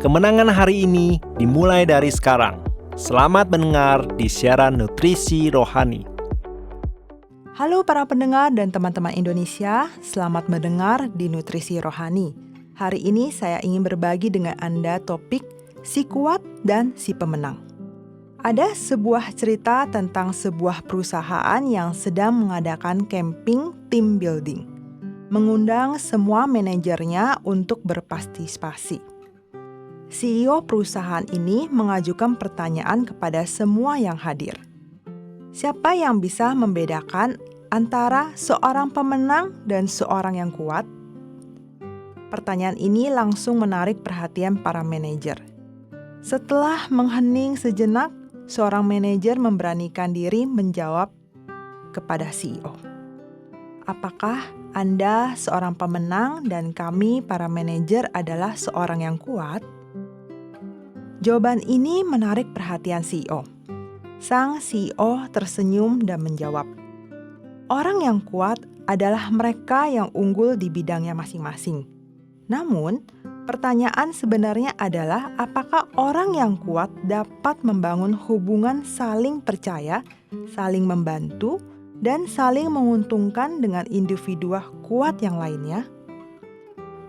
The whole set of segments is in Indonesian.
Kemenangan hari ini dimulai dari sekarang. Selamat mendengar di siaran Nutrisi Rohani. Halo para pendengar dan teman-teman Indonesia, selamat mendengar di Nutrisi Rohani. Hari ini saya ingin berbagi dengan Anda topik si kuat dan si pemenang. Ada sebuah cerita tentang sebuah perusahaan yang sedang mengadakan camping team building, mengundang semua manajernya untuk berpartisipasi. CEO perusahaan ini mengajukan pertanyaan kepada semua yang hadir. Siapa yang bisa membedakan antara seorang pemenang dan seorang yang kuat? Pertanyaan ini langsung menarik perhatian para manajer. Setelah menghening sejenak, seorang manajer memberanikan diri menjawab kepada CEO. Apakah Anda seorang pemenang dan kami para manajer adalah seorang yang kuat? Jawaban ini menarik perhatian CEO. Sang CEO tersenyum dan menjawab, orang yang kuat adalah mereka yang unggul di bidangnya masing-masing. Namun, pertanyaan sebenarnya adalah apakah orang yang kuat dapat membangun hubungan saling percaya, saling membantu, dan saling menguntungkan dengan individu kuat yang lainnya?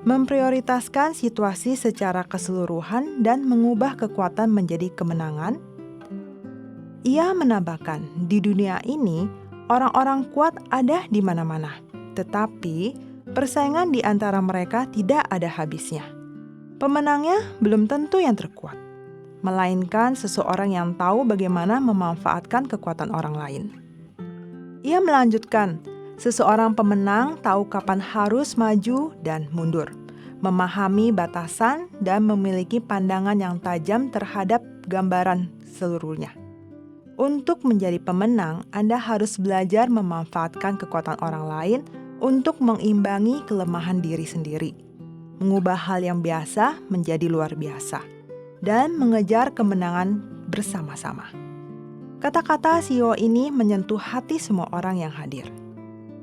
Memprioritaskan situasi secara keseluruhan dan mengubah kekuatan menjadi kemenangan? Ia menambahkan, di dunia ini, orang-orang kuat ada di mana-mana, tetapi persaingan di antara mereka tidak ada habisnya. Pemenangnya belum tentu yang terkuat, melainkan seseorang yang tahu bagaimana memanfaatkan kekuatan orang lain. Ia melanjutkan, seseorang pemenang tahu kapan harus maju dan mundur, memahami batasan dan memiliki pandangan yang tajam terhadap gambaran seluruhnya. Untuk menjadi pemenang, Anda harus belajar memanfaatkan kekuatan orang lain untuk mengimbangi kelemahan diri sendiri, mengubah hal yang biasa menjadi luar biasa, dan mengejar kemenangan bersama-sama. Kata-kata CEO ini menyentuh hati semua orang yang hadir.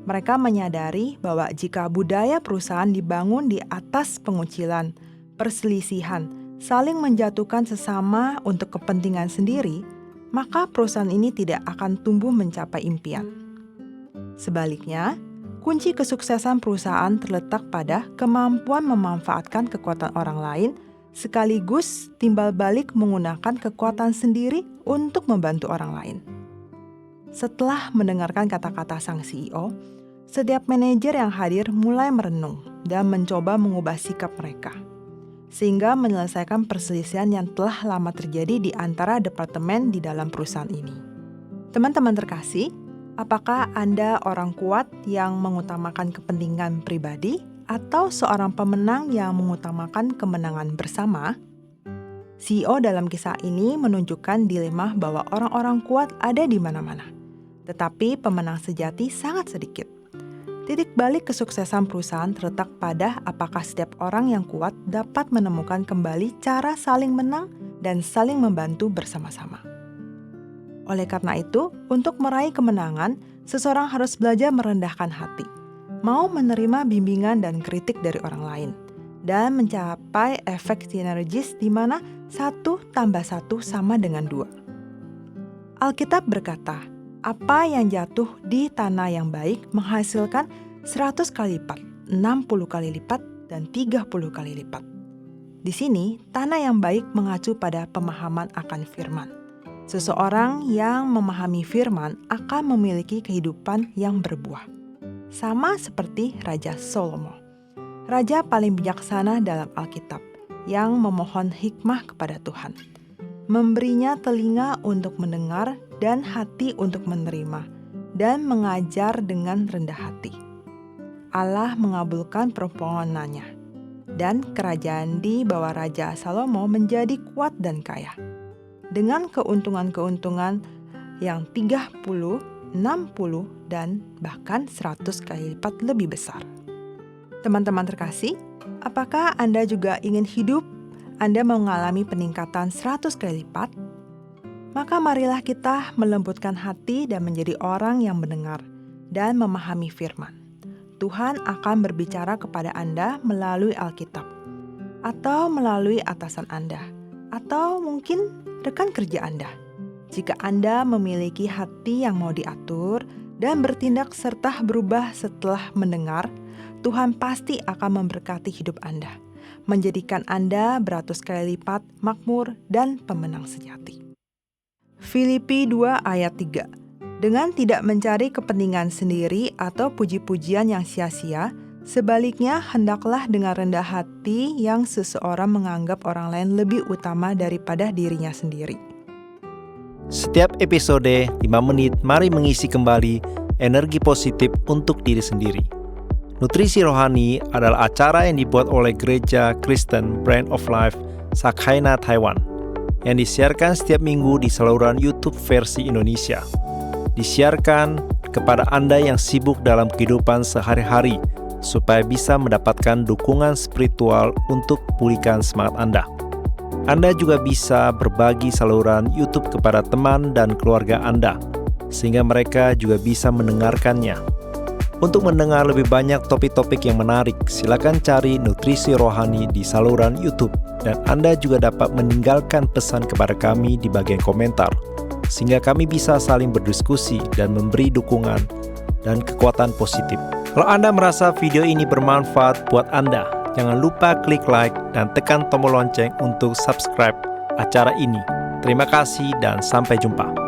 Mereka menyadari bahwa jika budaya perusahaan dibangun di atas pengucilan, perselisihan, saling menjatuhkan sesama untuk kepentingan sendiri, maka perusahaan ini tidak akan tumbuh mencapai impian. Sebaliknya, kunci kesuksesan perusahaan terletak pada kemampuan memanfaatkan kekuatan orang lain, sekaligus timbal balik menggunakan kekuatan sendiri untuk membantu orang lain. Setelah mendengarkan kata-kata sang CEO, setiap manajer yang hadir mulai merenung dan mencoba mengubah sikap mereka, sehingga menyelesaikan perselisihan yang telah lama terjadi di antara departemen di dalam perusahaan ini. Teman-teman terkasih, apakah Anda orang kuat yang mengutamakan kepentingan pribadi atau seorang pemenang yang mengutamakan kemenangan bersama? CEO dalam kisah ini menunjukkan dilema bahwa orang-orang kuat ada di mana-mana, tetapi pemenang sejati sangat sedikit. Titik balik kesuksesan perusahaan terletak pada apakah setiap orang yang kuat dapat menemukan kembali cara saling menang dan saling membantu bersama-sama. Oleh karena itu, untuk meraih kemenangan, seseorang harus belajar merendahkan hati, mau menerima bimbingan dan kritik dari orang lain, dan mencapai efek sinergis di mana 1 tambah 1 sama dengan 2. Alkitab berkata, apa yang jatuh di tanah yang baik menghasilkan 100 kali lipat, 60 kali lipat, dan 30 kali lipat. Di sini, tanah yang baik mengacu pada pemahaman akan firman. Seseorang yang memahami firman akan memiliki kehidupan yang berbuah. Sama seperti Raja Salomo, raja paling bijaksana dalam Alkitab, yang memohon hikmah kepada Tuhan, memberinya telinga untuk mendengar dan hati untuk menerima, dan mengajar dengan rendah hati. Allah mengabulkan permohonannya, dan kerajaan di bawah Raja Salomo menjadi kuat dan kaya, dengan keuntungan-keuntungan yang 30, 60, dan bahkan 100 kali lipat lebih besar. Teman-teman terkasih, apakah Anda juga ingin hidup Anda mengalami peningkatan 100 kali lipat? Maka marilah kita melembutkan hati dan menjadi orang yang mendengar dan memahami firman. Tuhan akan berbicara kepada Anda melalui Alkitab. atau melalui atasan Anda, atau mungkin rekan kerja Anda. Jika Anda memiliki hati yang mau diatur dan bertindak serta berubah setelah mendengar, Tuhan pasti akan memberkati hidup Anda, menjadikan Anda beratus kali lipat makmur dan pemenang sejati. Filipi 2 ayat 3. Dengan tidak mencari kepentingan sendiri atau puji-pujian yang sia-sia, sebaliknya hendaklah dengan rendah hati yang seseorang menganggap orang lain lebih utama daripada dirinya sendiri. Setiap episode 5 menit, mari mengisi kembali energi positif untuk diri sendiri. Nutrisi Rohani adalah acara yang dibuat oleh Gereja Kristen Brand of Life Sakhaina Taiwan, yang disiarkan setiap minggu di saluran YouTube versi Indonesia. Disiarkan kepada Anda yang sibuk dalam kehidupan sehari-hari, supaya bisa mendapatkan dukungan spiritual untuk pulihkan semangat Anda. Anda juga bisa berbagi saluran YouTube kepada teman dan keluarga Anda, sehingga mereka juga bisa mendengarkannya. Untuk mendengar lebih banyak topik-topik yang menarik, silakan cari Nutrisi Rohani di saluran YouTube, dan Anda juga dapat meninggalkan pesan kepada kami di bagian komentar, sehingga kami bisa saling berdiskusi dan memberi dukungan dan kekuatan positif. Kalau Anda merasa video ini bermanfaat buat Anda, jangan lupa klik like dan tekan tombol lonceng untuk subscribe acara ini. Terima kasih dan sampai jumpa.